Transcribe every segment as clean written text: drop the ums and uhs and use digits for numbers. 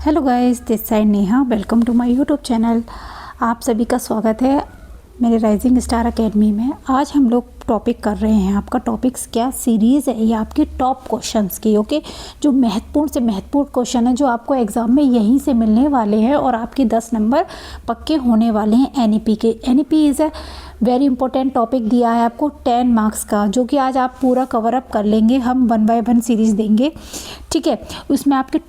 Hello guys, this side Neha. Welcome to my YouTube channel. आप सभी का स्वागत है मेरे राइजिंग स्टार एकेडमी में। आज हम लोग टॉपिक कर रहे हैं, आपका टॉपिक्स क्या सीरीज़ है ये आपकी टॉप क्वेश्चंस की। ओके, जो महत्वपूर्ण से महत्वपूर्ण क्वेश्चन है जो आपको एग्ज़ाम में यहीं से मिलने वाले हैं और आपके 10 नंबर पक्के होने वाले हैं एनईपी के। NEP is a very important topic दिया है आपको 10 मार्क्स का, जो कि आज आप पूरा कवर अप कर लेंगे। हम 1 बाय 1 सीरीज़ देंगे, ठीक है। उसमें आपके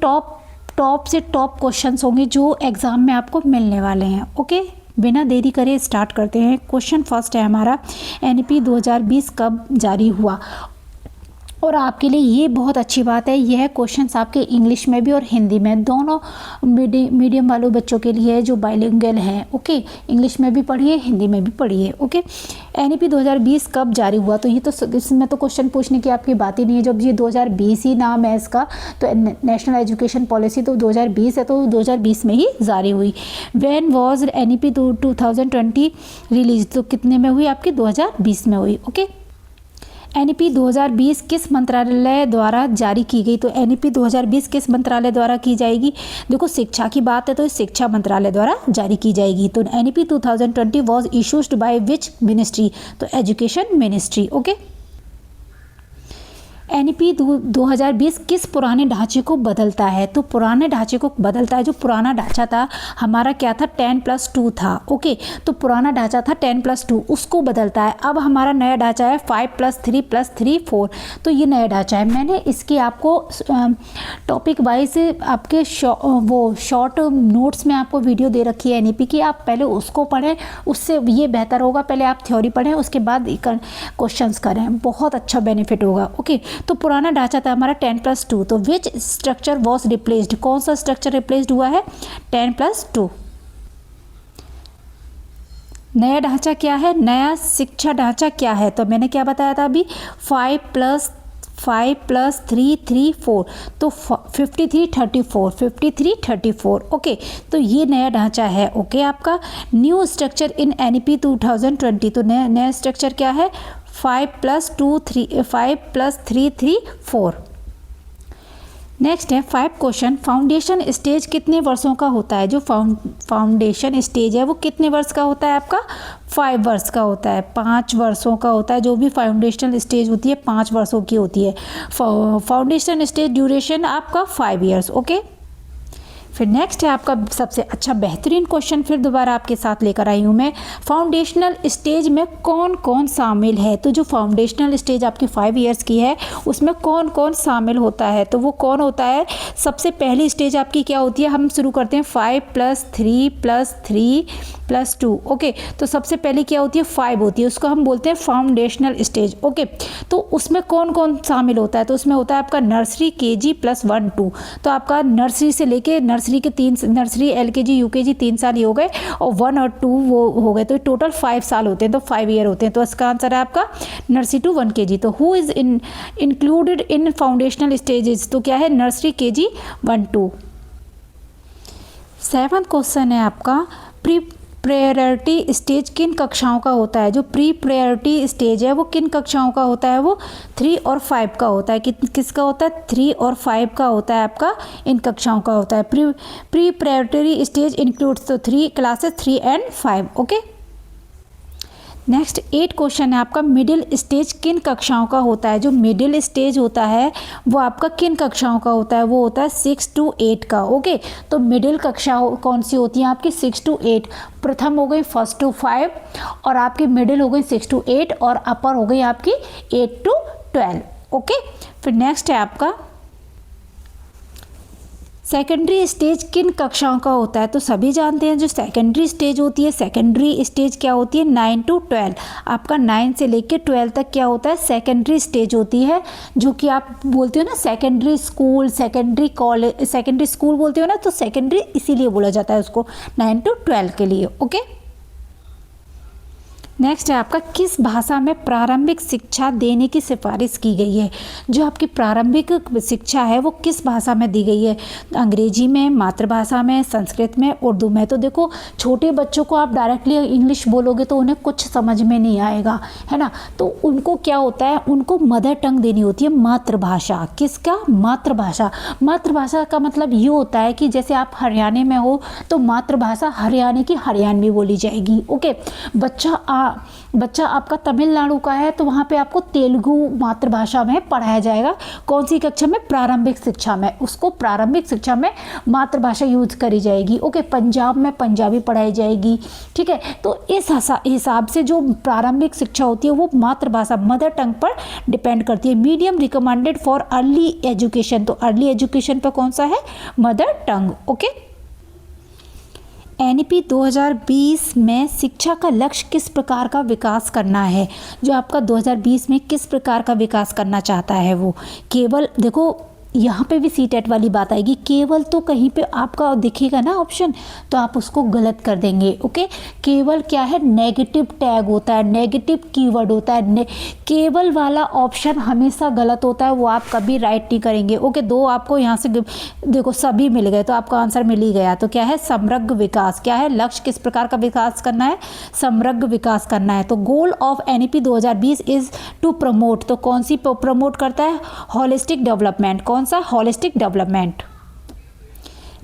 टॉप से टॉप क्वेश्चंस होंगे जो एग्ज़ाम में आपको मिलने वाले हैं। ओके, बिना देरी करे स्टार्ट करते हैं। क्वेश्चन फर्स्ट है हमारा, एनईपी 2020 कब जारी हुआ। और आपके लिए ये बहुत अच्छी बात है, यह क्वेश्चंस आपके इंग्लिश में भी और हिंदी में दोनों मीडियम वालों बच्चों के लिए है जो बाइलिंगुअल हैं। ओके, इंग्लिश में भी पढ़िए, हिंदी में भी पढ़िए। ओके, एनईपी 2020 कब जारी हुआ, तो ये तो इसमें तो क्वेश्चन पूछने की आपकी बात ही नहीं है। जब ये 2020 ही नाम है इसका, तो नेशनल एजुकेशन पॉलिसी तो 2020 है, तो 2020 में ही जारी हुई। व्हेन वाज एनईपी 2020 रिलीज, तो कितने में हुई आपकी 2020 में हुई। ओके, एनईपी 2020 किस मंत्रालय द्वारा जारी की गई, तो एनईपी 2020 किस मंत्रालय द्वारा की जाएगी। देखो, शिक्षा की बात है तो शिक्षा मंत्रालय द्वारा जारी की जाएगी। तो NEP 2020 was issued by which ministry, तो एजुकेशन मिनिस्ट्री। ओके, एनईपी 2020 किस पुराने ढांचे को बदलता है, तो पुराने ढांचे को बदलता है। जो पुराना ढांचा था हमारा क्या था, 10+2 था। ओके, तो पुराना ढांचा था 10+2, उसको बदलता है। अब हमारा नया ढांचा है 5+3+3 4, तो ये नया ढांचा है। मैंने इसके आपको टॉपिक वाइज आपके शॉर्ट नोट्स में आपको वीडियो दे रखी है एनईपी की, आप पहले उसको पढ़ें, उससे ये बेहतर होगा। पहले आप थ्योरी पढ़ें, उसके बाद क्वेश्चंस करें, बहुत अच्छा बेनिफिट होगा। ओके, तो पुराना ढांचा था हमारा 10+2, तो विच स्ट्रक्चर वॉज रिप्लेस्ड, कौन सा स्ट्रक्चर रिप्लेस्ड हुआ है, 10+2। नया ढांचा क्या है, नया शिक्षा ढांचा क्या है, तो मैंने क्या बताया था अभी, 5+3 तो 53-34। ओके, तो ये नया ढांचा है। ओके, आपका न्यू स्ट्रक्चर इन एनईपी 2020, तो नया स्ट्रक्चर क्या है, 5+3 3 4। नेक्स्ट है 5 क्वेश्चन, फाउंडेशन स्टेज कितने वर्षों का होता है। जो फाउंडेशन स्टेज है वो कितने वर्ष का होता है आपका, 5 वर्ष का होता है, 5 वर्षों का होता है। जो भी फाउंडेशन स्टेज होती है 5 वर्षों की होती है। फाउंडेशन स्टेज ड्यूरेशन आपका 5 ईयर्स। ओके, फिर नेक्स्ट है आपका सबसे अच्छा बेहतरीन क्वेश्चन, फिर दोबारा आपके साथ लेकर आई हूँ मैं। फाउंडेशनल स्टेज में कौन कौन शामिल है, तो जो फाउंडेशनल स्टेज आपकी 5 ईयर्स की है उसमें कौन कौन शामिल होता है, तो वो कौन होता है। सबसे पहली स्टेज आपकी क्या होती है, हम शुरू करते हैं 5+3+3+2। ओके, तो सबसे पहले क्या होती है, 5 होती है, उसको हम बोलते हैं फाउंडेशनल स्टेज। ओके, तो उसमें कौन कौन शामिल होता है, तो उसमें होता है आपका नर्सरी, केजी +1 2, तो आपका नर्सरी से लेके नर्सरी के 3, नर्सरी एलकेजी यूकेजी 3 साल ही हो गए, और 1 और 2 वो हो गए, तो टोटल 5 साल होते हैं, तो 5 ईयर होते हैं। तो इसका आंसर है आपका नर्सरी टू 1 केजी। तो who is included in foundational stages, तो क्या है, नर्सरी केजी 1 2। 7th क्वेश्चन है आपका, प्री प्रायोरिटी स्टेज किन कक्षाओं का होता है। जो प्री प्रायोरिटी स्टेज है वो किन कक्षाओं का होता है, वो 3 और 5 का होता है। किसका होता है, 3 और 5 का होता है आपका, इन कक्षाओं का होता है। प्री प्रायोरिटी स्टेज इंक्लूड्स तो 3 classes 3 and 5। Okay, next 8 question है आपका, मिडिल स्टेज किन कक्षाओं का होता है। जो मिडिल स्टेज होता है वो आपका किन कक्षाओं का होता है, वो होता है 6 to 8 का। ओके, तो मिडिल कक्षा कौन सी होती है आपकी, 6 to 8। प्रथम हो गई 1 to 5, और आपकी मिडिल हो गई 6 to 8, और अपर हो गई आपकी 8 to 12। ओके, फिर नेक्स्ट है आपका सेकेंडरी स्टेज किन कक्षाओं का होता है, तो सभी जानते हैं जो सेकेंडरी स्टेज होती है, सेकेंडरी स्टेज क्या होती है, 9 to 12। आपका 9 से लेकर 12 तक क्या होता है, सेकेंडरी स्टेज होती है। जो कि आप बोलते हो ना secondary school, secondary college, secondary school बोलते हो ना, तो सेकेंडरी इसीलिए बोला जाता है उसको 9 to 12 के लिए। ओके, नेक्स्ट है आपका किस भाषा में प्रारंभिक शिक्षा देने की सिफारिश की गई है। जो आपकी प्रारंभिक शिक्षा है वो किस भाषा में दी गई है, अंग्रेजी में, मातृभाषा में, संस्कृत में, उर्दू में। तो देखो छोटे बच्चों को आप डायरेक्टली इंग्लिश बोलोगे तो उन्हें कुछ समझ में नहीं आएगा, है ना। तो उनको क्या होता है, उनको मदर टंग देनी होती है, मातृभाषा। किसका, मातृभाषा। मातृभाषा का मतलब ये होता है कि जैसे आप हरियाणा में हो तो मातृभाषा हरियाणा की हरियाणवी बोली जाएगी। ओके, बच्चा आपका तमिलनाडु का है तो वहाँ पे आपको तेलुगु मातृभाषा में पढ़ाया जाएगा। कौन सी कक्षा में, प्रारंभिक शिक्षा में, उसको प्रारंभिक शिक्षा में मातृभाषा यूज करी जाएगी। ओके, पंजाब में पंजाबी पढ़ाई जाएगी, ठीक है। तो इस हिसाब से जो प्रारंभिक शिक्षा होती है वो मातृभाषा, मदर टंग पर डिपेंड करती है। Medium recommended for early education, तो अर्ली एजुकेशन पर कौन सा है, मदर टंग। ओके, एनईपी 2020 में शिक्षा का लक्ष्य किस प्रकार का विकास करना है। जो आपका 2020 में किस प्रकार का विकास करना चाहता है वो, केवल देखो यहाँ पे भी सीटेट वाली बात आएगी, केवल तो कहीं पे आपका दिखेगा ना ऑप्शन तो आप उसको गलत कर देंगे। ओके, केवल क्या है, नेगेटिव टैग होता है, नेगेटिव कीवर्ड होता है, केवल वाला ऑप्शन हमेशा गलत होता है, वो आप कभी राइट नहीं करेंगे। ओके, दो आपको यहाँ से देखो सभी मिल गए तो आपका आंसर मिल ही गया। तो क्या है, समग्र विकास। क्या है, लक्ष्य किस प्रकार का विकास करना है, समग्र विकास करना है। तो goal of NEP 2020 is to promote, तो कौन सी प्रमोट करता है, होलिस्टिक डेवलपमेंट। कौन सा, होलिस्टिक डेवलपमेंट।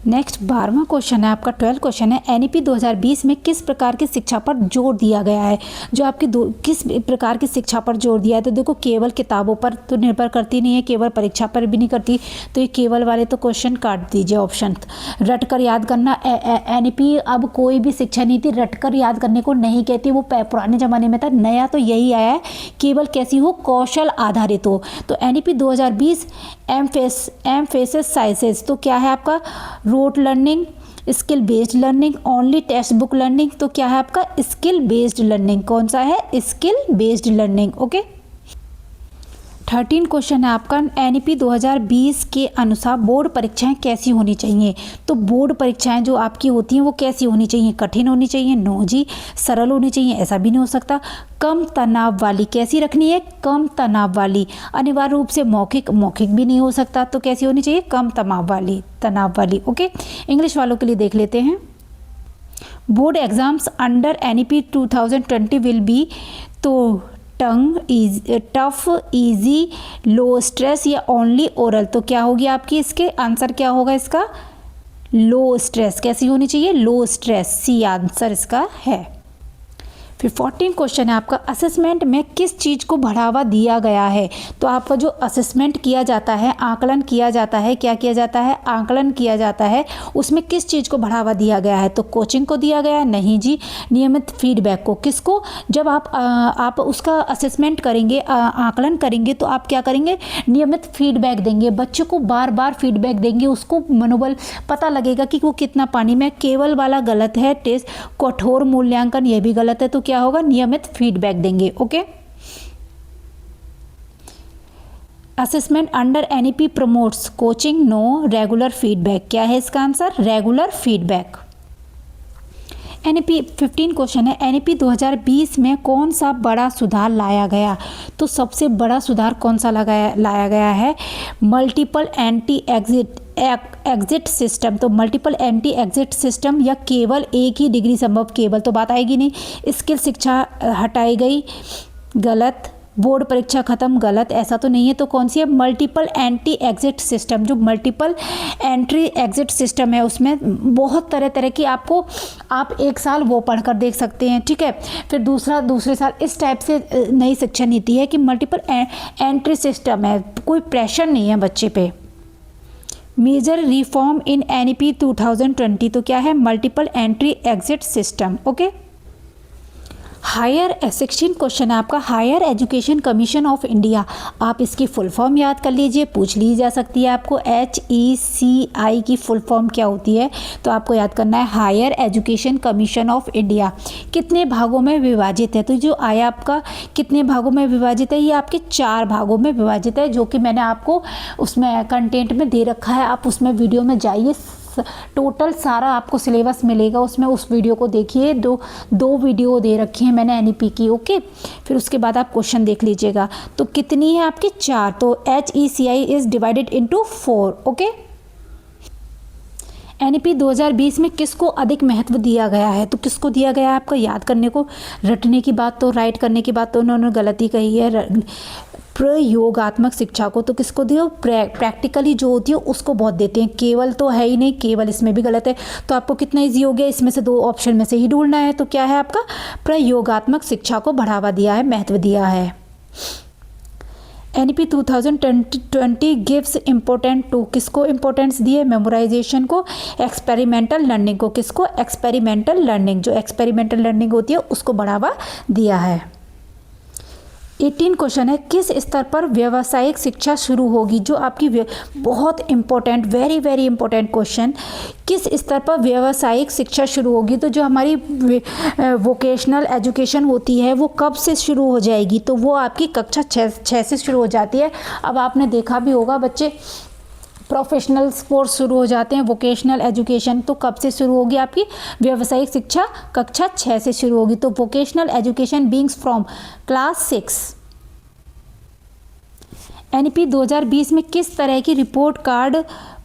नेक्स्ट 12वां क्वेश्चन है आपका, 12 क्वेश्चन है, एनईपी 2020 में किस प्रकार की शिक्षा पर जोर दिया गया है। जो आपकी किस प्रकार की शिक्षा पर जोर दिया है, तो देखो केवल किताबों पर तो निर्भर करती नहीं है, केवल परीक्षा पर भी नहीं करती, तो ये केवल वाले तो क्वेश्चन काट दीजिए ऑप्शन। रट कर याद करना, एनईपी अब कोई भी शिक्षा नीति रट कर याद करने को नहीं कहती, वो पुराने ज़माने में था, नया तो यही आया है, केवल कैसी हो, कौशल आधारित हो। तो एनईपी 2020 एम्फेसिस साइंसेस, तो क्या है आपका, rote learning, skill based learning, only text book learning. तो क्या है आपका, स्किल बेस्ड लर्निंग। कौन सा है, skill based learning. Okay, 13 question है आपका, एनईपी 2020 के अनुसार बोर्ड परीक्षाएं कैसी होनी चाहिए। तो बोर्ड परीक्षाएं जो आपकी होती हैं वो कैसी होनी चाहिए, कठिन होनी चाहिए, नो जी, सरल होनी चाहिए, ऐसा भी नहीं हो सकता। कम तनाव वाली, कैसी रखनी है, कम तनाव वाली। अनिवार्य रूप से मौखिक भी नहीं हो सकता, तो कैसी होनी चाहिए, कम तनाव वाली। ओके, इंग्लिश वालों के लिए देख लेते हैं। Board exams under NEP 2020 will be, तो टफ, इजी, लो स्ट्रेस या ओनली ओरल। तो क्या होगी आपकी, इसके आंसर क्या होगा इसका, लो स्ट्रेस। कैसी होनी चाहिए, लो स्ट्रेस, सी आंसर इसका है। फिर 14 क्वेश्चन है आपका, असेसमेंट में किस चीज़ को बढ़ावा दिया गया है। तो आपका जो असेसमेंट किया जाता है, आकलन किया जाता है, क्या किया जाता है, आकलन किया जाता है, उसमें किस चीज़ को बढ़ावा दिया गया है। तो कोचिंग को दिया गया है, नहीं जी, नियमित फीडबैक को। किसको, जब आप उसका असेसमेंट करेंगे, आकलन करेंगे तो आप क्या करेंगे, नियमित फीडबैक देंगे, बच्चों को बार बार फीडबैक देंगे, उसको मनोबल पता लगेगा कि वो कितना पानी में। केवल वाला गलत है, टेस्ट कठोर मूल्यांकन ये भी गलत है, तो क्या होगा, नियमित फीडबैक देंगे। Okay, assessment under NEP promotes coaching, no, regular feedback. क्या है इसका answer, regular feedback. NEP 15 question है, एनईपी 2020 में कौन सा बड़ा सुधार लाया गया। तो सबसे बड़ा सुधार कौन सा लाया गया है, मल्टीपल एंटी एग्जिट सिस्टम। तो मल्टीपल एंटी एग्जिट सिस्टम या केवल एक ही डिग्री संभव, केवल तो बात आएगी नहीं। स्किल शिक्षा हटाई गई, गलत। बोर्ड परीक्षा खत्म, गलत, ऐसा तो नहीं है। तो कौन सी है, मल्टीपल एंटी एग्जिट सिस्टम। जो मल्टीपल एंट्री एग्जिट सिस्टम है उसमें बहुत तरह की आप एक साल वो पढ़कर देख सकते हैं, ठीक है। फिर दूसरे साल इस टाइप से नई शिक्षा नीति है कि मल्टीपल एंट्री सिस्टम है, कोई प्रेशर नहीं है बच्चे पे। मेजर रिफॉर्म इन एनईपी 2020, तो क्या है, multiple entry exit system. Okay, higher 16 question है आपका, higher education commission of India. आप इसकी फुल फॉर्म याद कर लीजिए, पूछ ली जा सकती है आपको। HECI की फुल फॉर्म क्या होती है, तो आपको याद करना है, higher education commission of India. कितने भागों में विभाजित है, तो जो आया आपका कितने भागों में विभाजित है, ये आपके 4 भागों में विभाजित है, जो कि मैंने आपको उसमें कंटेंट में दे रखा है। आप उसमें वीडियो में जाइए, टोटल सारा आपको सिलेबस मिलेगा उसमें, उस वीडियो को देखिए। दो वीडियो दे रखी है मैंने एनईपी की, ओके। फिर उसके बाद आप क्वेश्चन देख लीजिएगा। तो कितनी है आपकी? 4। तो HECI is divided into 4, okay. NEP 2020 में किसको अधिक महत्व दिया गया है? तो किसको दिया गया है आपको याद करने को? रटने की बात तो, राइट करने की बात तो उन्होंने गलती कही है। प्रयोगात्मक शिक्षा को तो किसको दिया? प्रैक्टिकली जो होती है उसको बहुत देते हैं, केवल तो है ही नहीं, केवल इसमें भी गलत है। तो आपको कितना इजी हो गया, इसमें से 2 ऑप्शन में से ही ढूंढना है। तो क्या है आपका? प्रयोगात्मक शिक्षा को बढ़ावा दिया है, महत्व दिया है। एनईपी 2020 गिव्स इम्पोर्टेंट टू, किसको इम्पोर्टेंस दिए? मेमोराइजेशन को, एक्सपेरिमेंटल लर्निंग को। किसको? एक्सपेरिमेंटल लर्निंग, जो एक्सपेरिमेंटल लर्निंग होती है उसको बढ़ावा दिया है। 18 क्वेश्चन है, किस स्तर पर व्यावसायिक शिक्षा शुरू होगी? जो आपकी बहुत important, very very important question, किस स्तर पर व्यावसायिक शिक्षा शुरू होगी? तो जो हमारी वोकेशनल एजुकेशन होती है वो कब से शुरू हो जाएगी? तो वो आपकी कक्षा 6 से शुरू हो जाती है। अब आपने देखा भी होगा बच्चे, प्रोफेशनल कोर्स शुरू हो जाते हैं, वोकेशनल एजुकेशन तो कब से शुरू होगी आपकी? व्यावसायिक शिक्षा कक्षा 6 से शुरू होगी। तो vocational education beings from class 6। NEP 2020 में किस तरह की रिपोर्ट कार्ड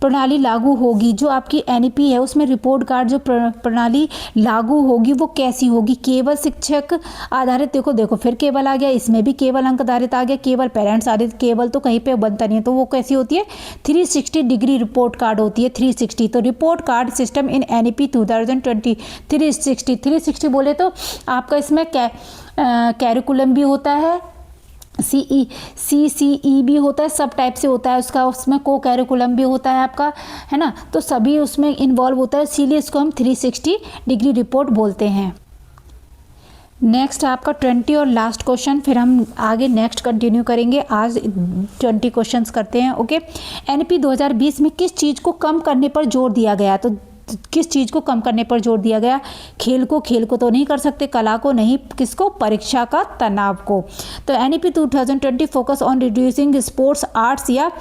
प्रणाली लागू होगी? जो आपकी एनईपी है उसमें रिपोर्ट कार्ड जो प्रणाली लागू होगी वो कैसी होगी? केवल शिक्षक आधारित, देखो फिर केवल आ गया, इसमें भी केवल अंक आधारित आ गया, केवल पेरेंट्स आधारित, केवल तो कहीं पे बनता नहीं है। तो वो कैसी होती है? 360 डिग्री रिपोर्ट कार्ड होती है, 360। तो report card system in NEP 2020 360 बोले तो आपका इसमें कैरिकुलम भी होता है, CCE भी होता है, सब टाइप से होता है उसका, उसमें को कैरिकुलम भी होता है आपका, है ना। तो सभी उसमें इन्वॉल्व होता है, इसीलिए इसको हम 360 डिग्री रिपोर्ट बोलते हैं। नेक्स्ट आपका 20 और लास्ट क्वेश्चन, फिर हम आगे नेक्स्ट कंटिन्यू करेंगे। आज 20 क्वेश्चंस करते हैं, ओके। एनईपी 2020 में किस चीज़ को कम करने पर जोर दिया गया? तो किस चीज़ को कम करने पर जोर दिया गया? खेल को तो नहीं कर सकते, कला को नहीं, किसको? परीक्षा का तनाव को। तो NEP 2020 focus on reducing sports, arts या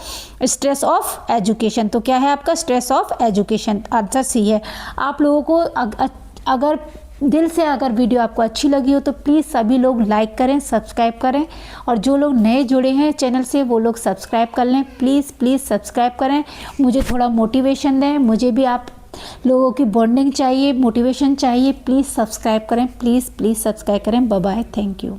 स्ट्रेस ऑफ एजुकेशन। तो क्या है आपका? Stress of education, answer C है। आप लोगों को अगर दिल से अगर वीडियो आपको अच्छी लगी हो तो प्लीज़ सभी लोग लाइक करें, सब्सक्राइब करें, और जो लोग नए जुड़े हैं चैनल से वो लोग सब्सक्राइब कर लें। प्लीज़ सब्सक्राइब करें, मुझे थोड़ा मोटिवेशन दें, मुझे भी आप लोगों की बॉन्डिंग चाहिए, मोटिवेशन चाहिए। प्लीज़ सब्सक्राइब करें, प्लीज़ सब्सक्राइब करें। Bye bye, thank you.